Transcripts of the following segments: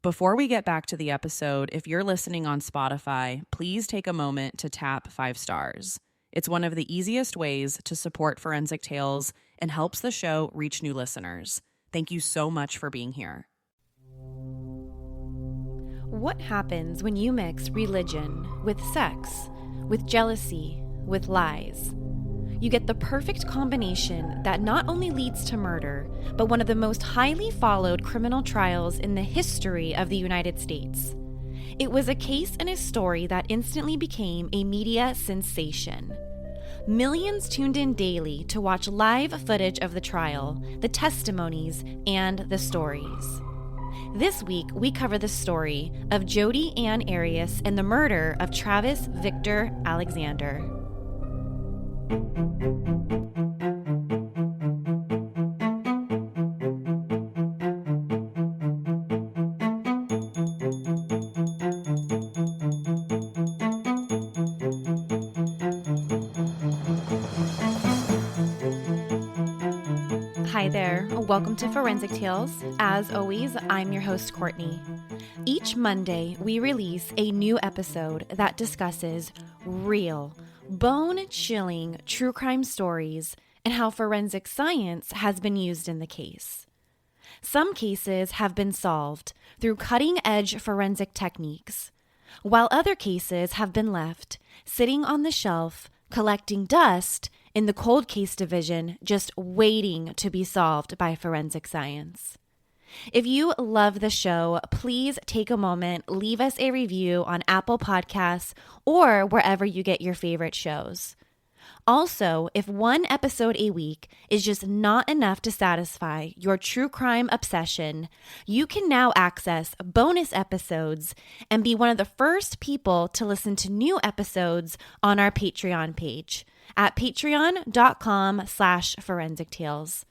Before we get back to the episode, if you're listening on Spotify, please take a moment to tap 5 stars. It's one of the easiest ways to support Forensic Tales and helps the show reach new listeners. Thank you so much for being here. What happens when you mix religion with sex, with jealousy, with lies? You get the perfect combination that not only leads to murder, but one of the most highly followed criminal trials in the history of the United States. It was a case and a story that instantly became a media sensation. Millions tuned in daily to watch live footage of the trial, the testimonies, and the stories. This week, we cover the story of Jodi Ann Arias and the murder of Travis Victor Alexander. Hi there, welcome to Forensic Tales. As always, I'm your host, Courtney. Each Monday, we release a new episode that discusses real, bone-chilling true crime stories and how forensic science has been used in the case. Some cases have been solved through cutting-edge forensic techniques, while other cases have been left sitting on the shelf, collecting dust in the cold case division, just waiting to be solved by forensic science. If you love the show, please take a moment, leave us a review on Apple Podcasts or wherever you get your favorite shows. Also, if one episode a week is just not enough to satisfy your true crime obsession, you can now access bonus episodes and be one of the first people to listen to new episodes on our Patreon page at patreon.com/Forensic Tales.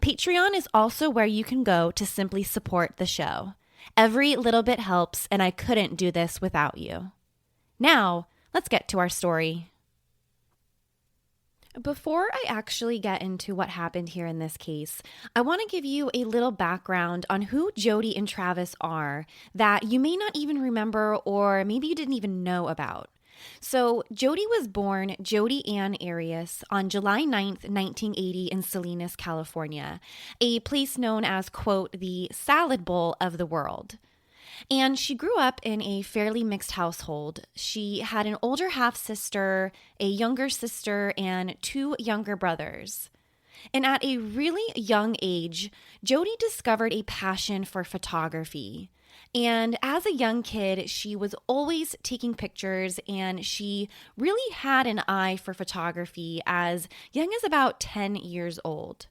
Patreon is also where you can go to simply support the show. Every little bit helps, and I couldn't do this without you. Now, let's get to our story. Before I actually get into what happened here in this case, I want to give you a little background on who Jodi and Travis are that you may not even remember or maybe you didn't even know about. So Jodi was born Jodi Ann Arias on July 9th, 1980 in Salinas, California, a place known as, quote, the salad bowl of the world. And she grew up in a fairly mixed household. She had an older half-sister, a younger sister, and 2 younger brothers. And at a really young age, Jodi discovered a passion for photography. And as a young kid, she was always taking pictures, and she really had an eye for photography as young as about 10 years old.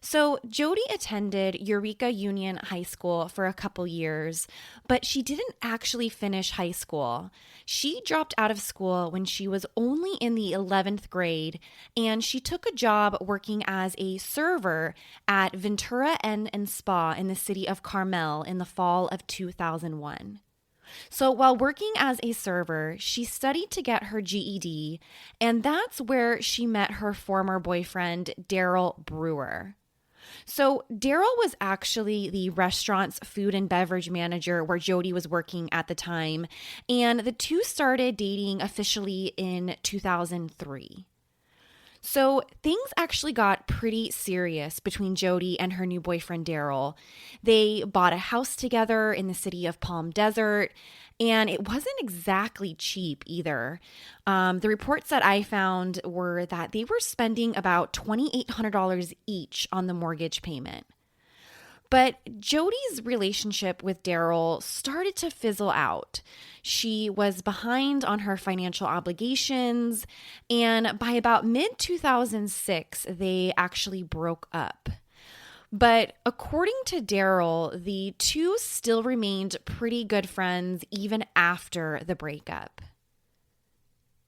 So Jodi attended Eureka Union High School for a couple years, but she didn't actually finish high school. She dropped out of school when she was only in the 11th grade, and she took a job working as a server at Ventura Inn and Spa in the city of Carmel in the fall of 2001. So while working as a server, she studied to get her GED, and that's where she met her former boyfriend, Daryl Brewer. So Daryl was actually the restaurant's food and beverage manager where Jodi was working at the time, and the two started dating officially in 2003. So things actually got pretty serious between Jodi and her new boyfriend Daryl. They bought a house together in the city of Palm Desert, and it wasn't exactly cheap either. The reports that I found were that they were spending about $2,800 each on the mortgage payment. But Jodi's relationship with Daryl started to fizzle out. She was behind on her financial obligations, and by about mid-2006, they actually broke up. But according to Daryl, the two still remained pretty good friends even after the breakup.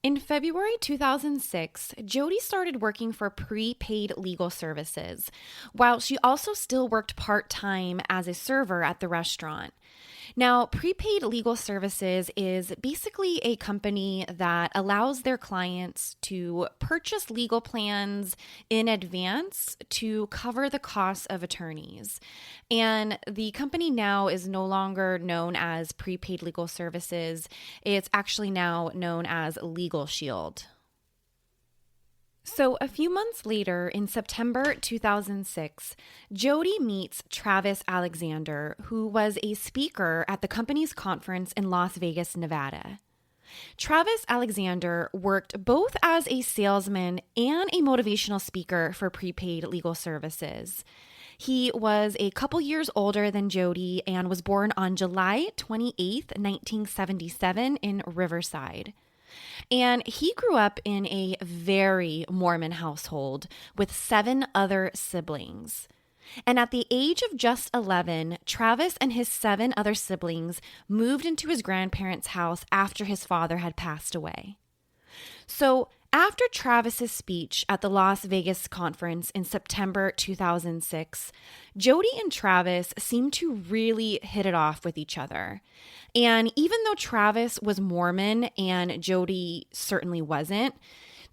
In February 2006, Jodi started working for prepaid legal services, while she also still worked part-time as a server at the restaurant. Now, prepaid legal services is basically a company that allows their clients to purchase legal plans in advance to cover the costs of attorneys. And the company now is no longer known as prepaid legal services. It's actually now known as Legal Shield. So, a few months later, in September 2006, Jodi meets Travis Alexander, who was a speaker at the company's conference in Las Vegas, Nevada. Travis Alexander worked both as a salesman and a motivational speaker for prepaid legal services. He was a couple years older than Jodi and was born on July 28th, 1977 in Riverside. And he grew up in a very Mormon household with 7 other siblings. And at the age of just 11, Travis and his 7 other siblings moved into his grandparents' house after his father had passed away. So after Travis's speech at the Las Vegas conference in September 2006, Jodi and Travis seemed to really hit it off with each other. And even though Travis was Mormon and Jodi certainly wasn't,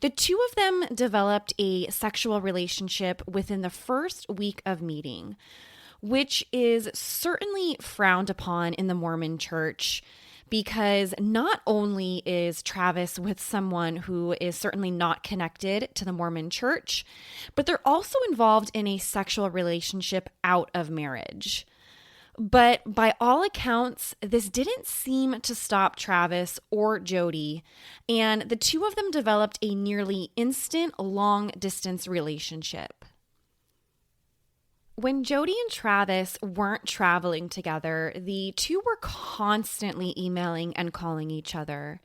the two of them developed a sexual relationship within the first week of meeting, which is certainly frowned upon in the Mormon church. Because not only is Travis with someone who is certainly not connected to the Mormon church, but they're also involved in a sexual relationship out of marriage. But by all accounts, this didn't seem to stop Travis or Jodi, and the two of them developed a nearly instant long-distance relationship. When Jodi and Travis weren't traveling together, the two were constantly emailing and calling each other.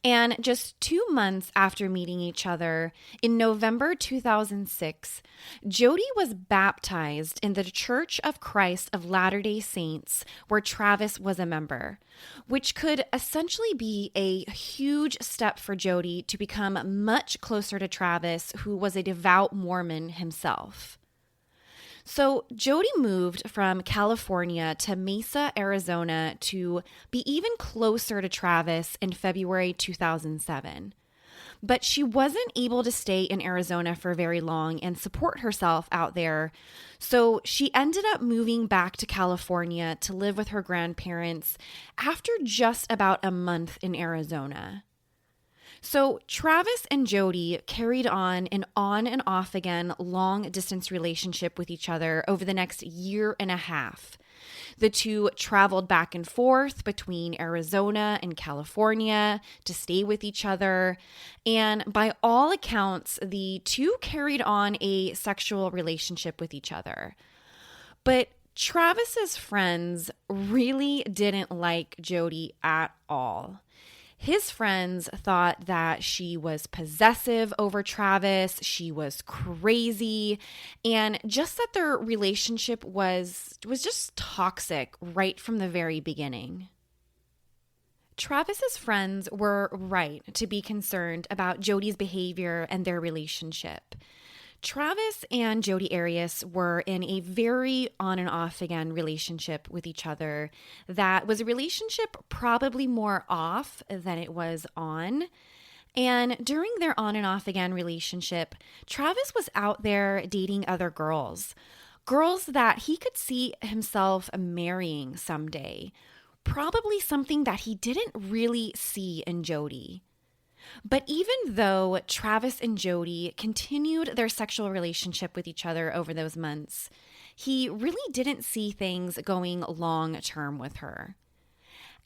And just 2 months after meeting each other, in November 2006, Jodi was baptized in the Church of Christ of Latter-day Saints, where Travis was a member, which could essentially be a huge step for Jodi to become much closer to Travis, who was a devout Mormon himself. So Jodi moved from California to Mesa, Arizona to be even closer to Travis in February 2007. But she wasn't able to stay in Arizona for very long and support herself out there. So she ended up moving back to California to live with her grandparents after just about a month in Arizona. So Travis and Jodi carried on an on and off again long distance relationship with each other over the next year and a half. The two traveled back and forth between Arizona and California to stay with each other. And by all accounts, the two carried on a sexual relationship with each other. But Travis's friends really didn't like Jodi at all. His friends thought that she was possessive over Travis, she was crazy, and just that their relationship was just toxic right from the very beginning. Travis's friends were right to be concerned about Jodi's behavior and their relationship. Travis and Jodi Arias were in a very on and off again relationship with each other that was a relationship probably more off than it was on. And during their on and off again relationship, Travis was out there dating other girls that he could see himself marrying someday, probably something that he didn't really see in Jodi. But even though Travis and Jodi continued their sexual relationship with each other over those months, he really didn't see things going long term with her.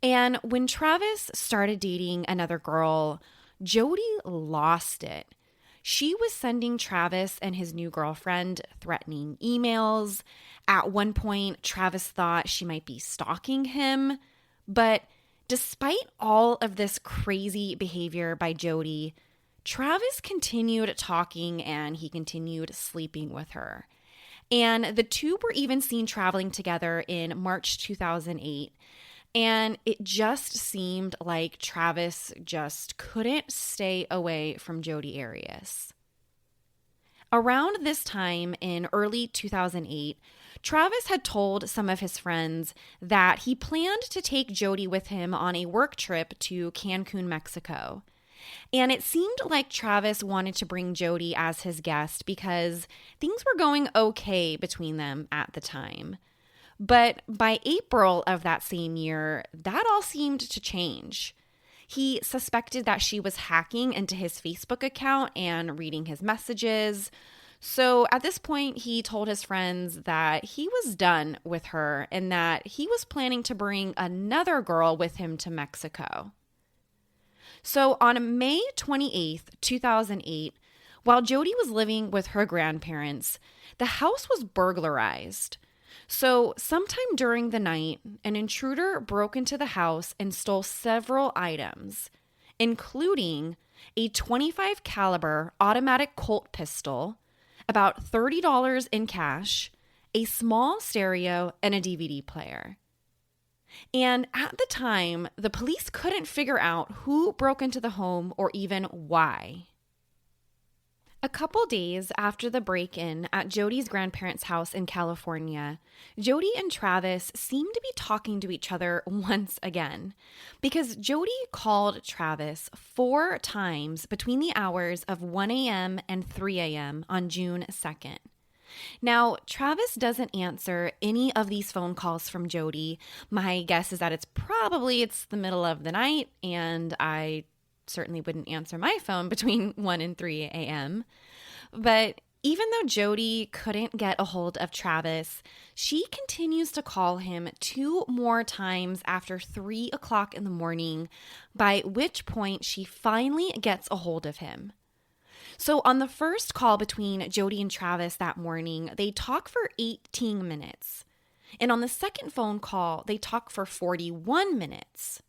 And when Travis started dating another girl, Jodi lost it. She was sending Travis and his new girlfriend threatening emails. At one point, Travis thought she might be stalking him, but despite all of this crazy behavior by Jodi, Travis continued talking and he continued sleeping with her. And the two were even seen traveling together in March 2008. And it just seemed like Travis just couldn't stay away from Jodi Arias. Around this time in early 2008, Travis had told some of his friends that he planned to take Jodi with him on a work trip to Cancun, Mexico. And it seemed like Travis wanted to bring Jodi as his guest because things were going okay between them at the time. But by April of that same year, that all seemed to change. He suspected that she was hacking into his Facebook account and reading his messages. So at this point, he told his friends that he was done with her and that he was planning to bring another girl with him to Mexico. So on May 28th, 2008, while Jodi was living with her grandparents, the house was burglarized. So sometime during the night, an intruder broke into the house and stole several items, including a .25 caliber automatic Colt pistol, about $30 in cash, a small stereo, and a DVD player. And at the time, the police couldn't figure out who broke into the home or even why. A couple days after the break-in at Jodi's grandparents' house in California, Jodi and Travis seemed to be talking to each other once again because Jodi called Travis 4 times between the hours of 1 a.m. and 3 a.m. on June 2nd. Now, Travis doesn't answer any of these phone calls from Jodi. My guess is that it's the middle of the night, and I certainly wouldn't answer my phone between 1 and 3 a.m. But even though Jodi couldn't get a hold of Travis, she continues to call him 2 more times after 3 o'clock in the morning, by which point she finally gets a hold of him. So on the first call between Jodi and Travis that morning, they talk for 18 minutes. And on the second phone call, they talk for 41 minutes.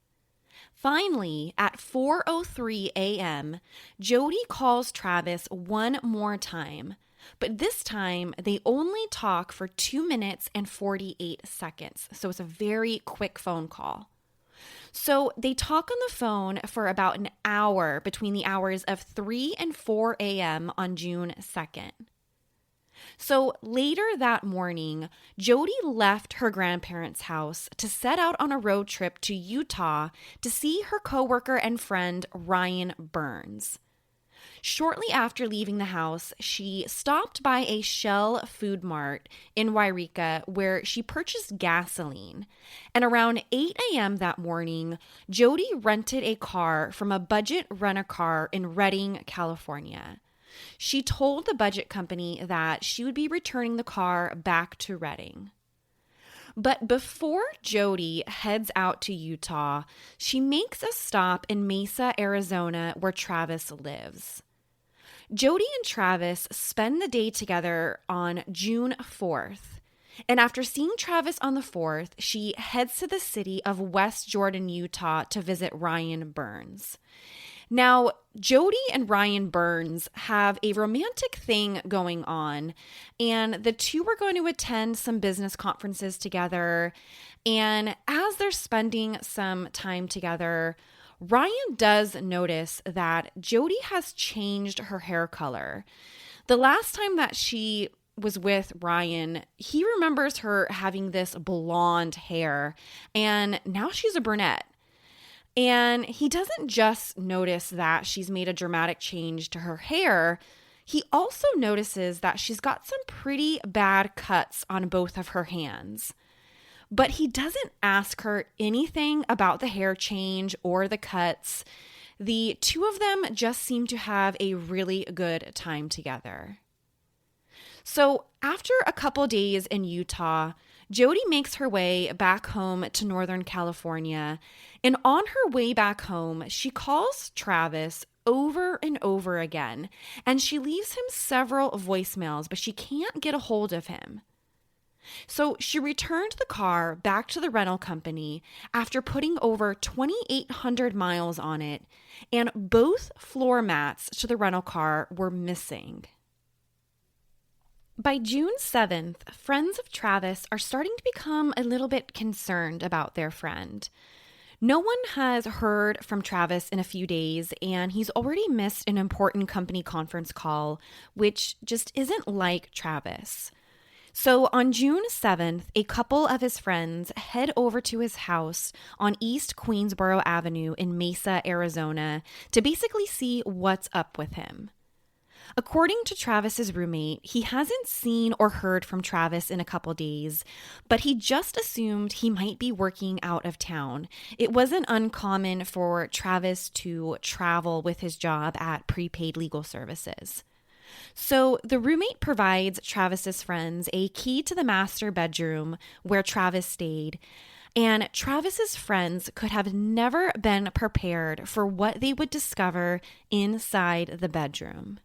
Finally, at 4:03 a.m., Jodi calls Travis one more time, but this time they only talk for 2 minutes and 48 seconds, so it's a very quick phone call. So they talk on the phone for about an hour between the hours of 3 and 4 a.m. on June 2nd. So later that morning, Jodi left her grandparents' house to set out on a road trip to Utah to see her coworker and friend Ryan Burns. Shortly after leaving the house, she stopped by a Shell Food Mart in Wairika where she purchased gasoline. And around 8 a.m. that morning, Jodi rented a car from a budget rent-a-car in Redding, California. She told the budget company that she would be returning the car back to Redding. But before Jodi heads out to Utah, she makes a stop in Mesa, Arizona, where Travis lives. Jodi and Travis spend the day together on June 4th. And after seeing Travis on the 4th, she heads to the city of West Jordan, Utah to visit Ryan Burns. Now, Jodi and Ryan Burns have a romantic thing going on, and the two are going to attend some business conferences together. And as they're spending some time together, Ryan does notice that Jodi has changed her hair color. The last time that she was with Ryan, he remembers her having this blonde hair, and now she's a brunette. And he doesn't just notice that she's made a dramatic change to her hair. He also notices that she's got some pretty bad cuts on both of her hands. But he doesn't ask her anything about the hair change or the cuts. The two of them just seem to have a really good time together. So after a couple days in Utah, Jodi makes her way back home to Northern California, and on her way back home, she calls Travis over and over again, and she leaves him several voicemails, but she can't get a hold of him. So she returned the car back to the rental company after putting over 2,800 miles on it, and both floor mats to the rental car were missing. By June 7th, friends of Travis are starting to become a little bit concerned about their friend. No one has heard from Travis in a few days, and he's already missed an important company conference call, which just isn't like Travis. So on June 7th, a couple of his friends head over to his house on East Queensboro Avenue in Mesa, Arizona, to basically see what's up with him. According to Travis's roommate, he hasn't seen or heard from Travis in a couple days, but he just assumed he might be working out of town. It wasn't uncommon for Travis to travel with his job at prepaid legal services. So the roommate provides Travis's friends a key to the master bedroom where Travis stayed, and Travis's friends could have never been prepared for what they would discover inside the bedroom.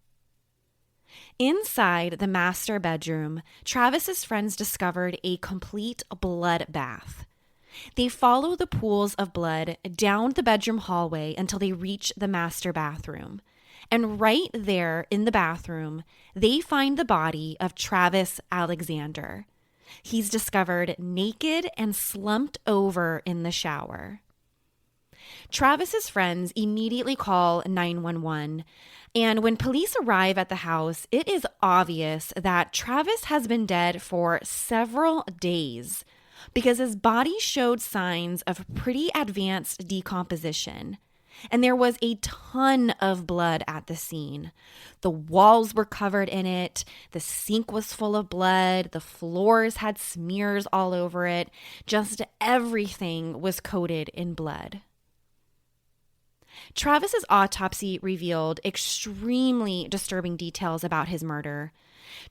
Inside the master bedroom, Travis's friends discovered a complete blood bath. They follow the pools of blood down the bedroom hallway until they reach the master bathroom. And right there in the bathroom, they find the body of Travis Alexander. He's discovered naked and slumped over in the shower. Travis's friends immediately call 911, and when police arrive at the house, it is obvious that Travis has been dead for several days because his body showed signs of pretty advanced decomposition. And there was a ton of blood at the scene. The walls were covered in it. The sink was full of blood. The floors had smears all over it. Just everything was coated in blood. Travis's autopsy revealed extremely disturbing details about his murder.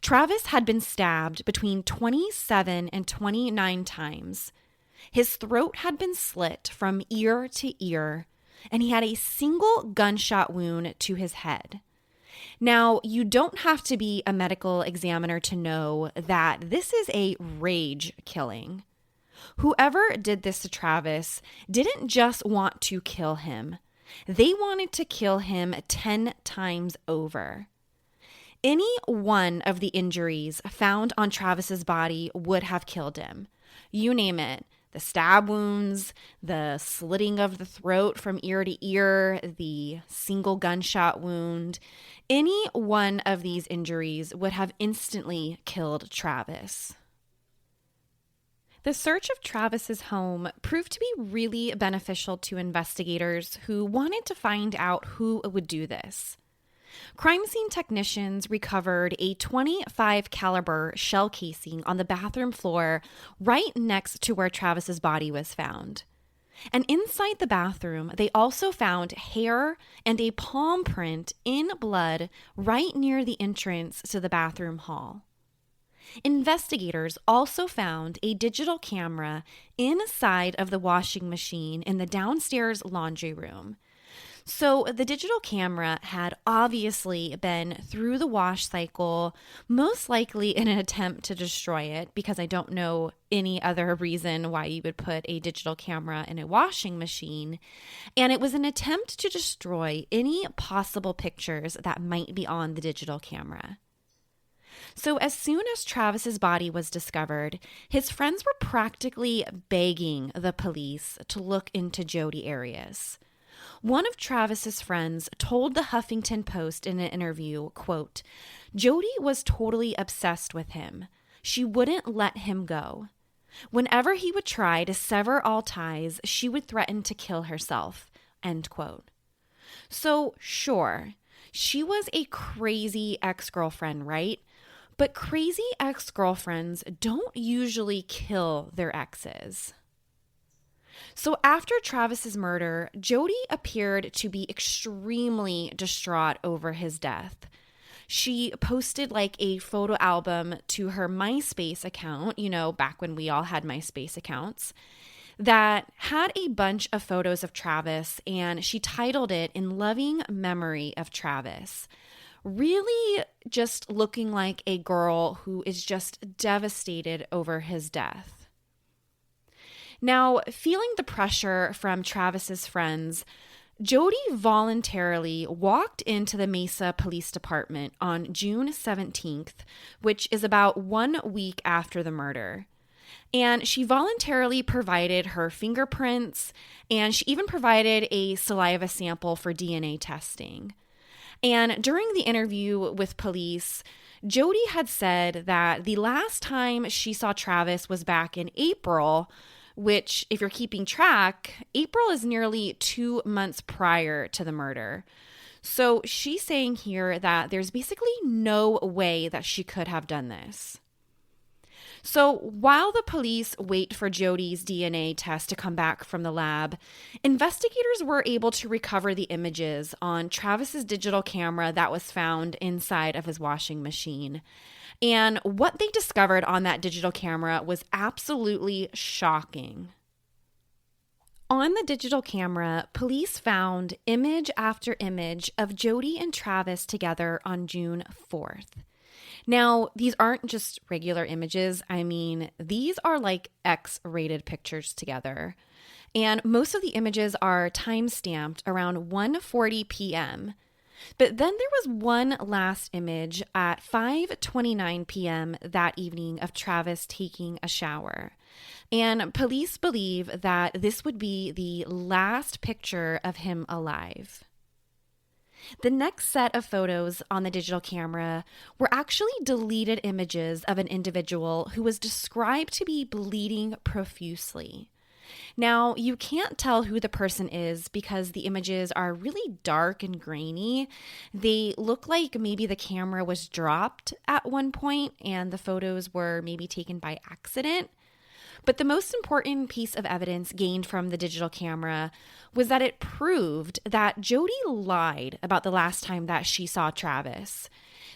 Travis had been stabbed between 27 and 29 times. His throat had been slit from ear to ear, and he had a single gunshot wound to his head. Now, you don't have to be a medical examiner to know that this is a rage killing. Whoever did this to Travis didn't just want to kill him. They wanted to kill him 10 times over. Any one of the injuries found on Travis's body would have killed him. You name it. The stab wounds, the slitting of the throat from ear to ear, the single gunshot wound. Any one of these injuries would have instantly killed Travis. The search of Travis's home proved to be really beneficial to investigators who wanted to find out who would do this. Crime scene technicians recovered a .25 caliber shell casing on the bathroom floor right next to where Travis's body was found. And inside the bathroom, they also found hair and a palm print in blood right near the entrance to the bathroom hall. Investigators also found a digital camera inside of the washing machine in the downstairs laundry room. So the digital camera had obviously been through the wash cycle, most likely in an attempt to destroy it, because I don't know any other reason why you would put a digital camera in a washing machine. And it was an attempt to destroy any possible pictures that might be on the digital camera. So as soon as Travis's body was discovered, his friends were practically begging the police to look into Jodi Arias. One of Travis's friends told the Huffington Post in an interview, quote, "Jodi was totally obsessed with him. She wouldn't let him go. Whenever he would try to sever all ties, she would threaten to kill herself," end quote. So sure, she was a crazy ex-girlfriend, right? But crazy ex-girlfriends don't usually kill their exes. So after Travis's murder, Jodi appeared to be extremely distraught over his death. She posted like a photo album to her MySpace account, back when we all had MySpace accounts, that had a bunch of photos of Travis, and she titled it "In Loving Memory of Travis." Really just looking like a girl who is just devastated over his death. Now, feeling the pressure from Travis's friends, Jodi voluntarily walked into the Mesa Police Department on June 17th, which is about 1 week after the murder. And she voluntarily provided her fingerprints, and she even provided a saliva sample for DNA testing. And during the interview with police, Jodi had said that the last time she saw Travis was back in April, which, if you're keeping track, April is nearly 2 months prior to the murder. So she's saying here that there's basically no way that she could have done this. So while the police wait for Jodi's DNA test to come back from the lab, investigators were able to recover the images on Travis's digital camera that was found inside of his washing machine. And what they discovered on that digital camera was absolutely shocking. On the digital camera, police found image after image of Jodi and Travis together on June 4th. Now, these aren't just regular images. I mean, these are like X-rated pictures together. And most of the images are time-stamped around 1:40 p.m. But then there was one last image at 5:29 p.m. that evening of Travis taking a shower. And police believe that this would be the last picture of him alive. The next set of photos on the digital camera were actually deleted images of an individual who was described to be bleeding profusely. Now, you can't tell who the person is because the images are really dark and grainy. They look like maybe the camera was dropped at one point and the photos were maybe taken by accident. But the most important piece of evidence gained from the digital camera was that it proved that Jodi lied about the last time that she saw Travis.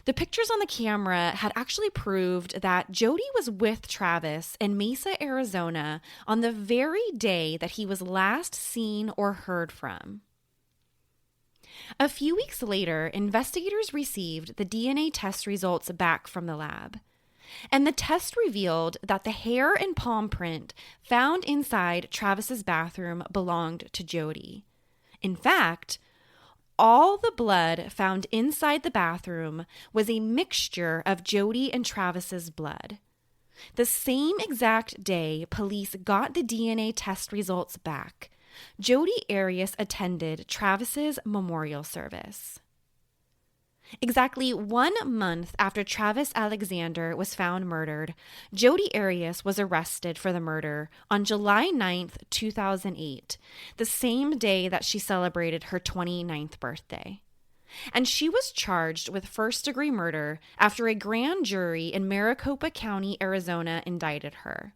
The pictures on the camera had actually proved that Jodi was with Travis in Mesa, Arizona on the very day that he was last seen or heard from. A few weeks later, investigators received the DNA test results back from the lab. And the test revealed that the hair and palm print found inside Travis's bathroom belonged to Jodi. In fact, all the blood found inside the bathroom was a mixture of Jodi and Travis's blood. The same exact day police got the DNA test results back, Jodi Arias attended Travis's memorial service. Exactly 1 month after Travis Alexander was found murdered, Jodi Arias was arrested for the murder on July 9th, 2008, the same day that she celebrated her 29th birthday. And she was charged with first-degree murder after a grand jury in Maricopa County, Arizona, indicted her.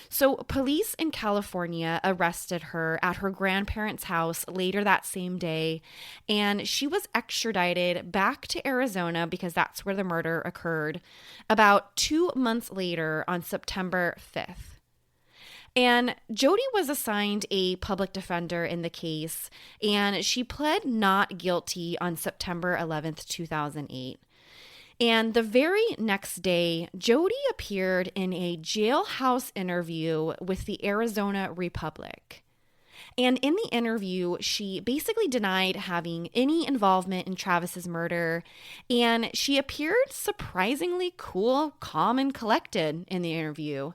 So police in California arrested her at her grandparents' house later that same day, and she was extradited back to Arizona because that's where the murder occurred about 2 months later on September 5th. And Jodi was assigned a public defender in the case, and she pled not guilty on September 11th, 2008. And the very next day, Jodi appeared in a jailhouse interview with the Arizona Republic. And in the interview, she basically denied having any involvement in Travis's murder, and she appeared surprisingly cool, calm, and collected in the interview.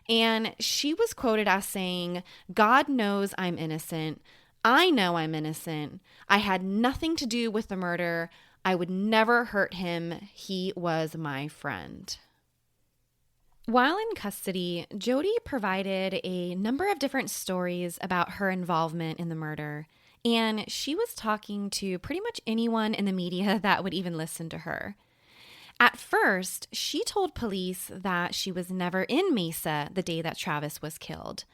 And she was quoted as saying, "God knows I'm innocent. I know I'm innocent. I had nothing to do with the murder. I would never hurt him. He was my friend." While in custody, Jodi provided a number of different stories about her involvement in the murder, and she was talking to pretty much anyone in the media that would even listen to her. At first, she told police that she was never in Mesa the day that Travis was killed.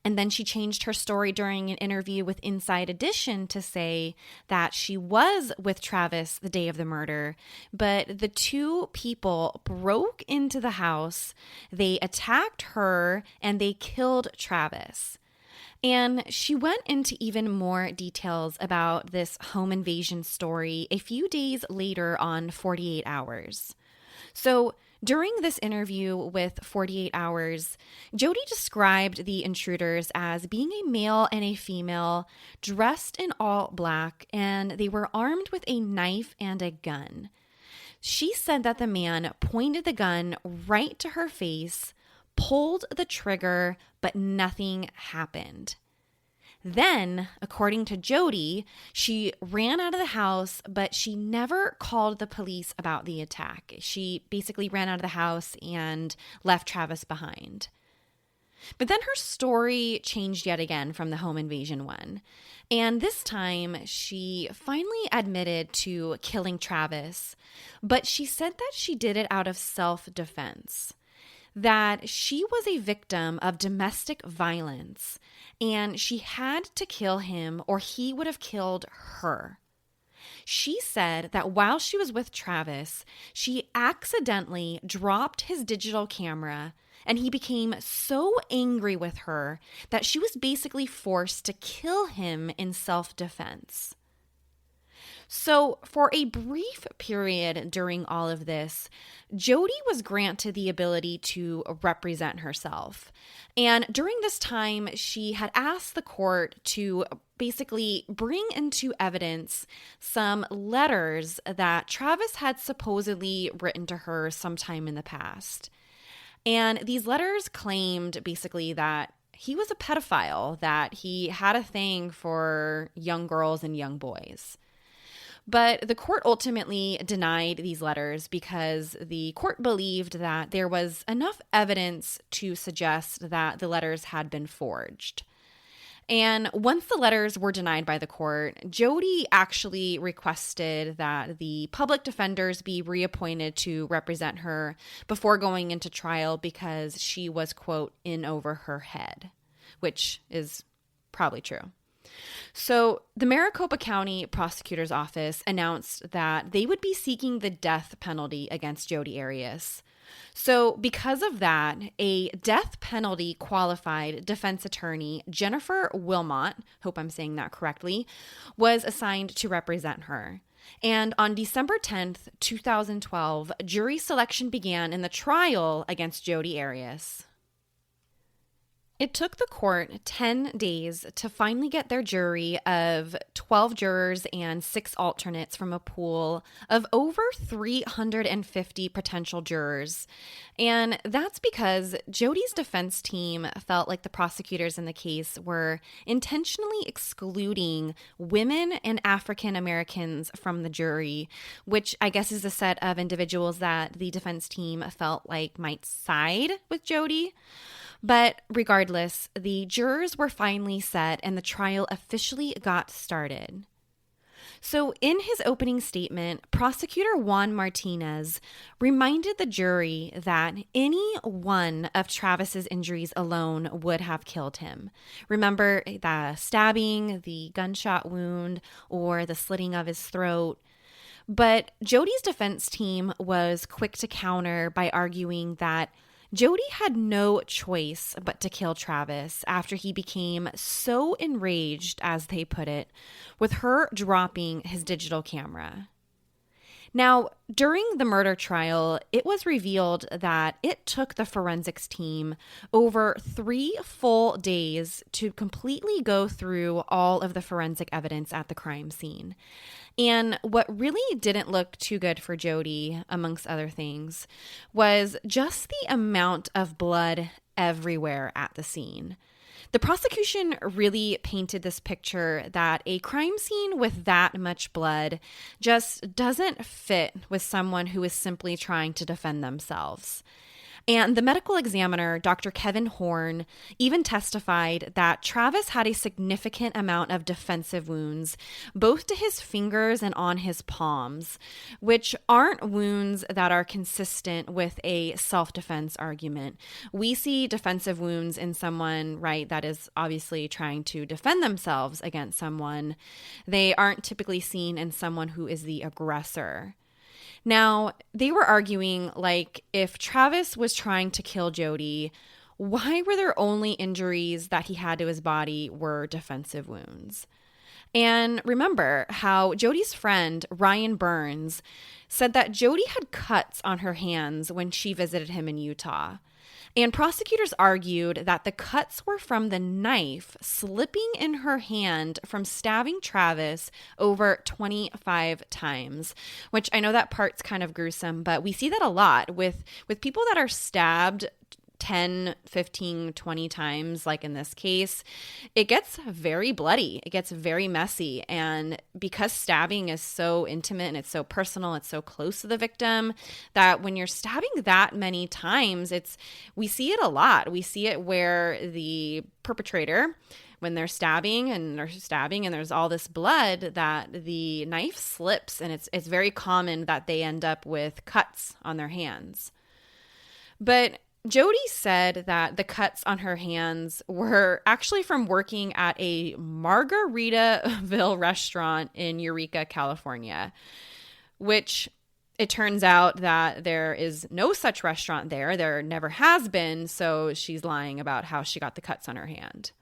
And then she changed her story during an interview with Inside Edition to say that she was with Travis the day of the murder, but the two people broke into the house, they attacked her, and they killed Travis. And she went into even more details about this home invasion story a few days later on 48 Hours. So During this interview with 48 Hours, Jodi described the intruders as being a male and a female, dressed in all black, and they were armed with a knife and a gun. She said that the man pointed the gun right to her face, pulled the trigger, but nothing happened. Then, according to Jodi, she ran out of the house, but she never called the police about the attack. She basically ran out of the house and left Travis behind. But then her story changed yet again from the home invasion one. And this time, she finally admitted to killing Travis, but she said that she did it out of self-defense, that she was a victim of domestic violence, and she had to kill him or he would have killed her. She said that while she was with Travis, she accidentally dropped his digital camera, and he became so angry with her that she was basically forced to kill him in self-defense. So, for a brief period during all of this, Jodi was granted the ability to represent herself. And during this time, she had asked the court to basically bring into evidence some letters that Travis had supposedly written to her sometime in the past. And these letters claimed basically that he was a pedophile, that he had a thing for young girls and young boys. But the court ultimately denied these letters because the court believed that there was enough evidence to suggest that the letters had been forged. And once the letters were denied by the court, Jodi actually requested that the public defenders be reappointed to represent her before going into trial because she was, quote, in over her head, which is probably true. So the Maricopa County Prosecutor's Office announced that they would be seeking the death penalty against Jodi Arias. So because of that, a death penalty qualified defense attorney, Jennifer Wilmot, hope I'm saying that correctly, was assigned to represent her. And on December 10th, 2012, jury selection began in the trial against Jodi Arias. It took the court 10 days to finally get their jury of 12 jurors and 6 alternates from a pool of over 350 potential jurors. And that's because Jodi's defense team felt like the prosecutors in the case were intentionally excluding women and African Americans from the jury, which I guess is a set of individuals that the defense team felt like might side with Jodi. But regardless, the jurors were finally set and the trial officially got started. So in his opening statement, Prosecutor Juan Martinez reminded the jury that any one of Travis's injuries alone would have killed him. Remember the stabbing, the gunshot wound, or the slitting of his throat. But Jodi's defense team was quick to counter by arguing that Jodi had no choice but to kill Travis after he became so enraged, as they put it, with her dropping his digital camera. Now, during the murder trial, it was revealed that it took the forensics team over 3 full days to completely go through all of the forensic evidence at the crime scene. And what really didn't look too good for Jodi, amongst other things, was just the amount of blood everywhere at the scene. The prosecution really painted this picture that a crime scene with that much blood just doesn't fit with someone who is simply trying to defend themselves. And the medical examiner, Dr. Kevin Horn, even testified that Travis had a significant amount of defensive wounds, both to his fingers and on his palms, which aren't wounds that are consistent with a self-defense argument. We see defensive wounds in someone, right, that is obviously trying to defend themselves against someone. They aren't typically seen in someone who is the aggressor. Now, they were arguing, like, if Travis was trying to kill Jodi, why were there only injuries that he had to his body were defensive wounds? And remember how Jodi's friend, Ryan Burns, said that Jodi had cuts on her hands when she visited him in Utah. And prosecutors argued that the cuts were from the knife slipping in her hand from stabbing Travis over 25 times, which I know that part's kind of gruesome, but we see that a lot with people that are stabbed 10, 15, 20 times, like in this case. It gets very bloody. It gets very messy. And because stabbing is so intimate and it's so personal, it's so close to the victim, that when you're stabbing that many times, we see it a lot. We see it where the perpetrator, when they're stabbing and there's all this blood, that the knife slips, and it's very common that they end up with cuts on their hands. But Jodi said that the cuts on her hands were actually from working at a Margaritaville restaurant in Eureka, California, which it turns out that there is no such restaurant there. There never has been, so she's lying about how she got the cuts on her hand.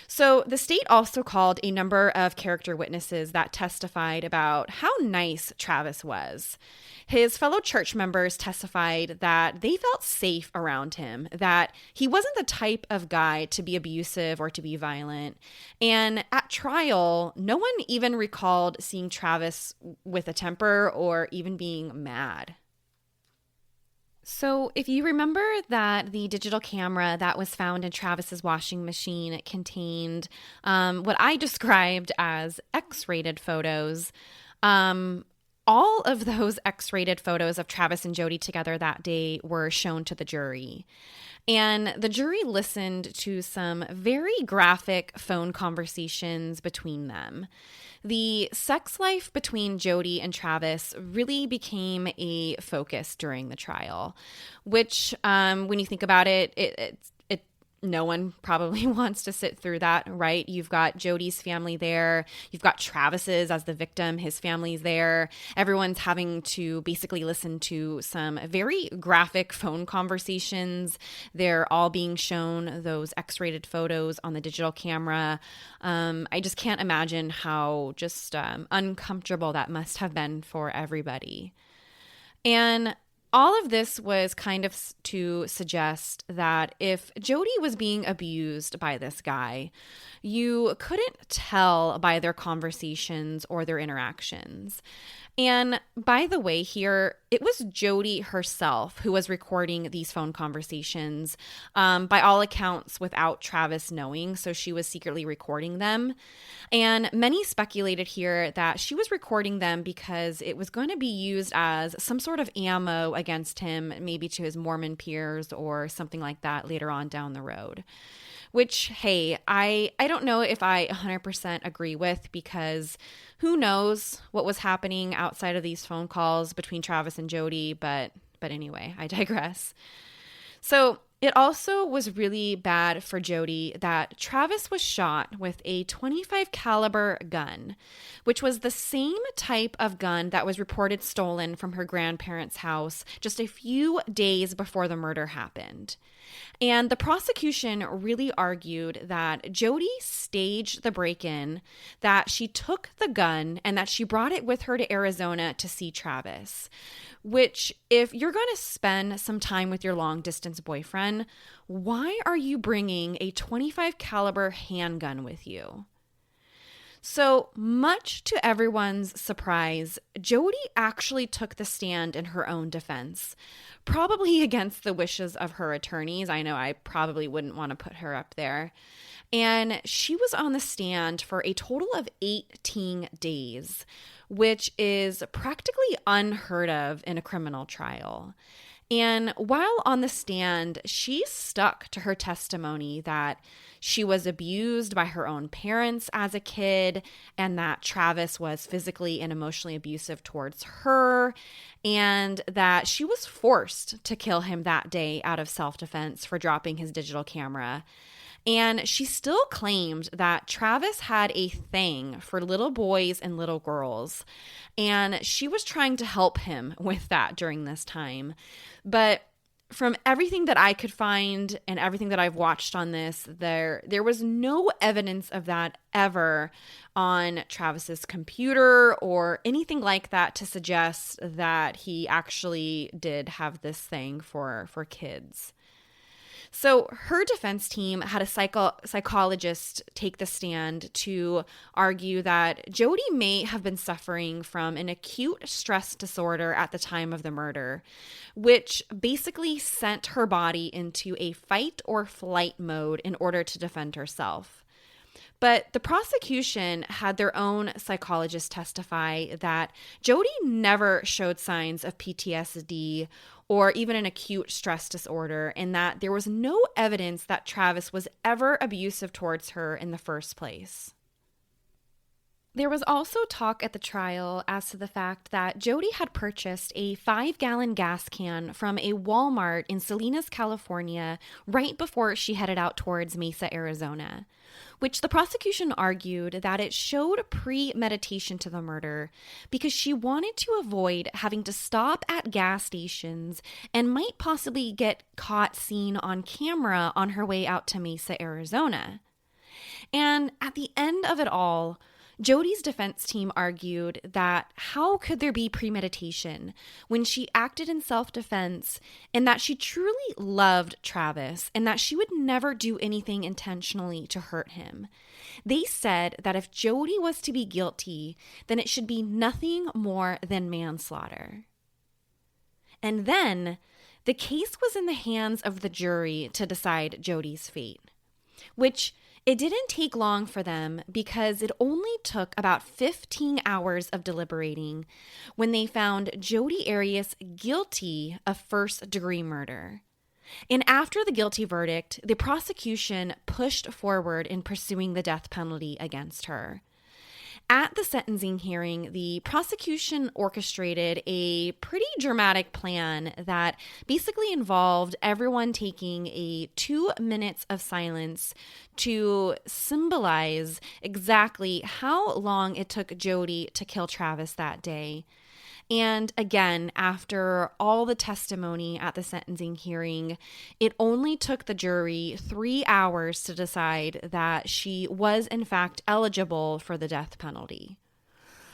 So the state also called a number of character witnesses that testified about how nice Travis was. His fellow church members testified that they felt safe around him, that he wasn't the type of guy to be abusive or to be violent. And at trial, no one even recalled seeing Travis with a temper or even being mad. So if you remember that the digital camera that was found in Travis's washing machine contained what I described as X-rated photos, all of those X-rated photos of Travis and Jodi together that day were shown to the jury. And the jury listened to some very graphic phone conversations between them. The sex life between Jodi and Travis really became a focus during the trial, which, when you think about it, no one probably wants to sit through that, right? You've got Jodi's family there. You've got Travis's as the victim. His family's there. Everyone's having to basically listen to some very graphic phone conversations. They're all being shown those X-rated photos on the digital camera. I just can't imagine how just uncomfortable that must have been for everybody. And all of this was kind of to suggest that if Jodi was being abused by this guy, you couldn't tell by their conversations or their interactions. And by the way, here, it was Jodi herself who was recording these phone conversations, by all accounts without Travis knowing, so she was secretly recording them. And many speculated here that she was recording them because it was going to be used as some sort of ammo against him, maybe to his Mormon peers or something like that later on down the road. Which, hey, I don't know if I 100% agree with, because who knows what was happening outside of these phone calls between Travis and Jodi, but anyway, I digress. So it also was really bad for Jodi that Travis was shot with a .25 caliber gun, which was the same type of gun that was reported stolen from her grandparents' house just a few days before the murder happened. And the prosecution really argued that Jodi staged the break-in, that she took the gun, and that she brought it with her to Arizona to see Travis. Which, if you're going to spend some time with your long-distance boyfriend, why are you bringing a .25 caliber handgun with you? So, much to everyone's surprise, Jodi actually took the stand in her own defense, probably against the wishes of her attorneys. I know I probably wouldn't want to put her up there. And she was on the stand for a total of 18 days, which is practically unheard of in a criminal trial. And while on the stand, she stuck to her testimony that she was abused by her own parents as a kid, and that Travis was physically and emotionally abusive towards her, and that she was forced to kill him that day out of self-defense for dropping his digital camera. And she still claimed that Travis had a thing for little boys and little girls, and she was trying to help him with that during this time. But from everything that I could find and everything that I've watched on this, there was no evidence of that ever on Travis's computer or anything like that to suggest that he actually did have this thing for kids. So her defense team had a psychologist take the stand to argue that Jodi may have been suffering from an acute stress disorder at the time of the murder, which basically sent her body into a fight or flight mode in order to defend herself. But the prosecution had their own psychologist testify that Jodi never showed signs of PTSD or even an acute stress disorder, and that there was no evidence that Travis was ever abusive towards her in the first place. There was also talk at the trial as to the fact that Jodi had purchased a 5-gallon gas can from a Walmart in Salinas, California, right before she headed out towards Mesa, Arizona, which the prosecution argued that it showed premeditation to the murder because she wanted to avoid having to stop at gas stations and might possibly get caught seen on camera on her way out to Mesa, Arizona. And at the end of it all, Jodi's defense team argued that how could there be premeditation when she acted in self-defense, and that she truly loved Travis and that she would never do anything intentionally to hurt him. They said that if Jodi was to be guilty, then it should be nothing more than manslaughter. And then the case was in the hands of the jury to decide Jodi's fate, which it didn't take long for them because it only took about 15 hours of deliberating when they found Jodi Arias guilty of first-degree murder. And after the guilty verdict, the prosecution pushed forward in pursuing the death penalty against her. At the sentencing hearing, the prosecution orchestrated a pretty dramatic plan that basically involved everyone taking a 2 minutes of silence to symbolize exactly how long it took Jodi to kill Travis that day. And again, after all the testimony at the sentencing hearing, it only took the jury 3 hours to decide that she was in fact eligible for the death penalty.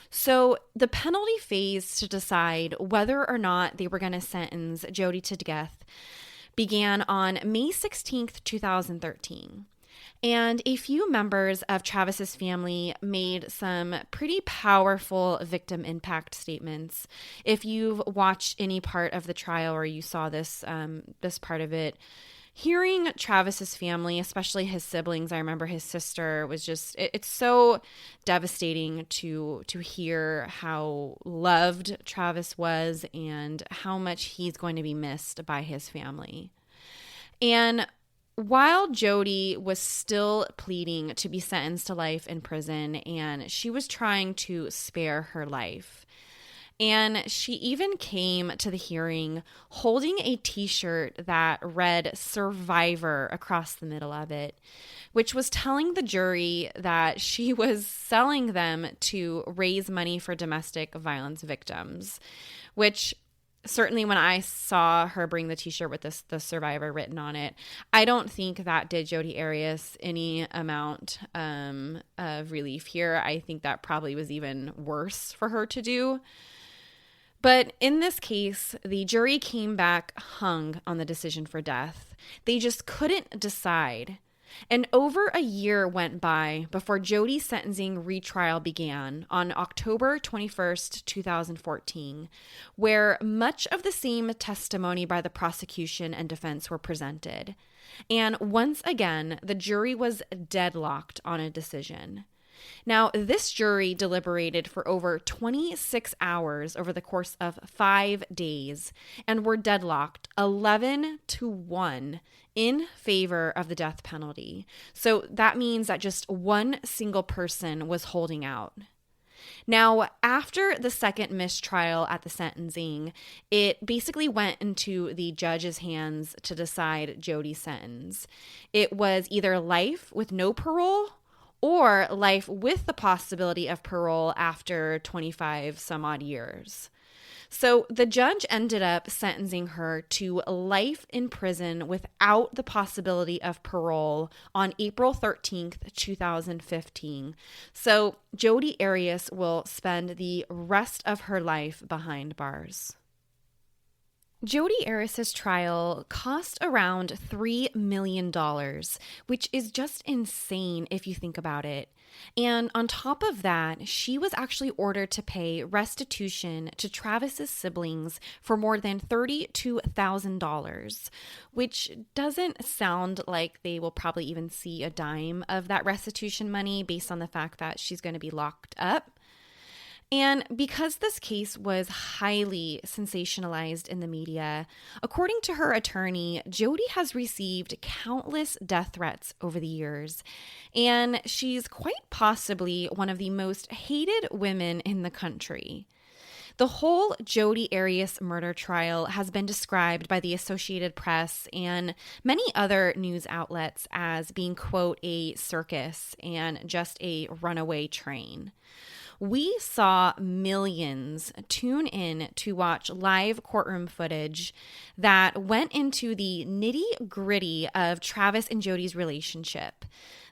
So the penalty phase to decide whether or not they were going to sentence Jodi to death began on May 16th, 2013. And a few members of Travis's family made some pretty powerful victim impact statements. If you've watched any part of the trial or you saw this part of it, hearing Travis's family, especially his siblings, I remember his sister, was just, it's so devastating to hear how loved Travis was and how much he's going to be missed by his family. And while Jodi was still pleading to be sentenced to life in prison, and she was trying to spare her life, and she even came to the hearing holding a t-shirt that read "Survivor" across the middle of it, which was telling the jury that she was selling them to raise money for domestic violence victims, which certainly when I saw her bring the t-shirt with the "Survivor" written on it, I don't think that did Jodi Arias any amount of relief here. I think that probably was even worse for her to do. But in this case, the jury came back hung on the decision for death. They just couldn't decide. And over a year went by before Jodi's sentencing retrial began on October 21st, 2014, where much of the same testimony by the prosecution and defense were presented. And once again, the jury was deadlocked on a decision. Now, this jury deliberated for over 26 hours over the course of 5 days and were deadlocked 11-1 in favor of the death penalty. So that means that just one single person was holding out. Now, after the second mistrial at the sentencing, it basically went into the judge's hands to decide Jodi's sentence. It was either life with no parole or life with the possibility of parole after 25 some odd years. So the judge ended up sentencing her to life in prison without the possibility of parole on April 13th, 2015. So Jodi Arias will spend the rest of her life behind bars. Jodi Arias' trial cost around $3 million, which is just insane if you think about it. And on top of that, she was actually ordered to pay restitution to Travis's siblings for more than $32,000, which doesn't sound like they will probably even see a dime of that restitution money based on the fact that she's going to be locked up. And because this case was highly sensationalized in the media, according to her attorney, Jodi has received countless death threats over the years, and she's quite possibly one of the most hated women in the country. The whole Jodi Arias murder trial has been described by the Associated Press and many other news outlets as being, quote, a circus and just a runaway train. We saw millions tune in to watch live courtroom footage that went into the nitty-gritty of Travis and Jodi's relationship.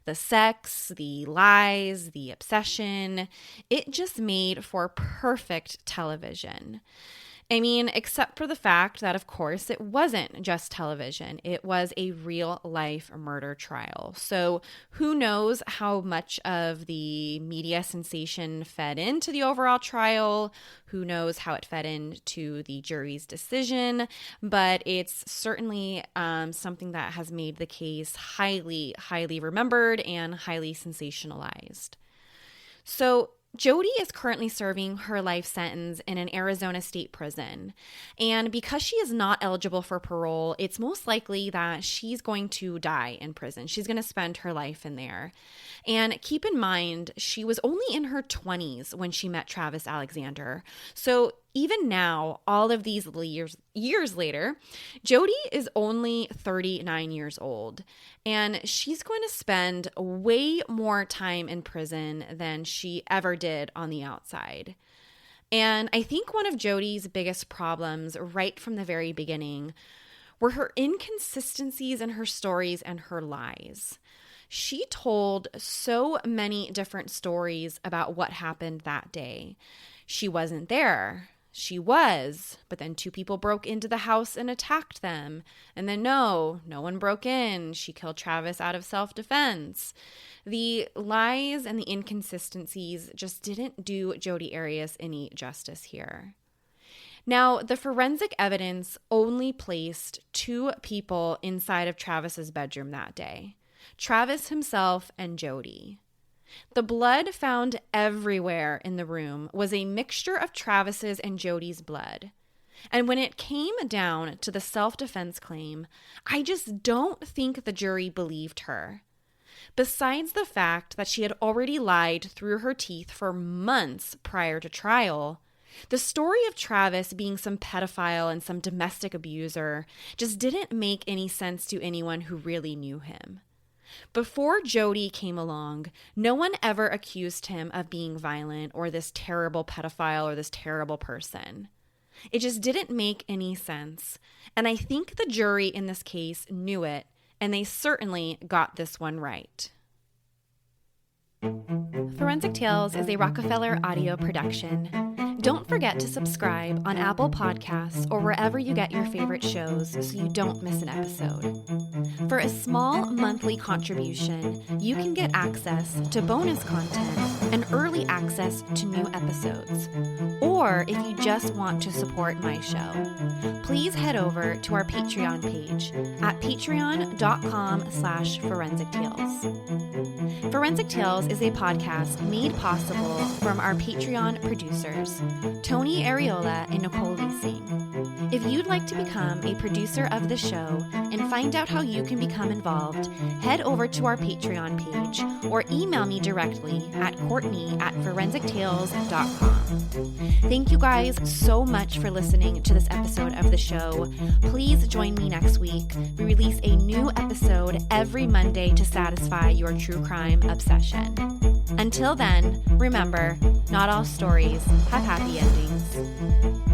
The sex, the lies, the obsession. It just made for perfect television. I mean, except for the fact that, of course, it wasn't just television. It was a real-life murder trial. So who knows how much of the media sensation fed into the overall trial? Who knows how it fed into the jury's decision? But it's certainly something that has made the case highly, highly remembered and highly sensationalized. So Jodi is currently serving her life sentence in an Arizona state prison. And because she is not eligible for parole, it's most likely that she's going to die in prison. She's going to spend her life in there. And keep in mind, she was only in her 20s when she met Travis Alexander. So even now, all of these years later, Jodi is only 39 years old, and she's going to spend way more time in prison than she ever did on the outside. And I think one of Jodi's biggest problems right from the very beginning were her inconsistencies in her stories and her lies. She told so many different stories about what happened that day. She wasn't there. She was, but then two people broke into the house and attacked them. And then no one broke in. She killed Travis out of self-defense. The lies and the inconsistencies just didn't do Jodi Arias any justice here. Now, the forensic evidence only placed two people inside of Travis's bedroom that day: Travis himself and Jodi. The blood found everywhere in the room was a mixture of Travis's and Jodi's blood. And when it came down to the self-defense claim, I just don't think the jury believed her. Besides the fact that she had already lied through her teeth for months prior to trial, the story of Travis being some pedophile and some domestic abuser just didn't make any sense to anyone who really knew him. Before Jodi came along, no one ever accused him of being violent or this terrible pedophile or this terrible person. It just didn't make any sense. And I think the jury in this case knew it, and they certainly got this one right. Forensic Tales is a Rockefeller audio production. Don't forget to subscribe on Apple Podcasts or wherever you get your favorite shows so you don't miss an episode. For a small monthly contribution, you can get access to bonus content and early access to new episodes. Or if you just want to support my show, please head over to our Patreon page at patreon.com/Forensic Tales. Forensic Tales is a podcast made possible from our Patreon producers, Tony Ariola and Nicole Leasing. If you'd like to become a producer of the show and find out how you can become involved, head over to our Patreon page or email me directly at Courtney@ForensicTales.com. Thank you guys so much for listening to this episode of the show. Please join me next week. We release a new episode every Monday to satisfy your true crime obsession. Until then, remember, not all stories have happy endings.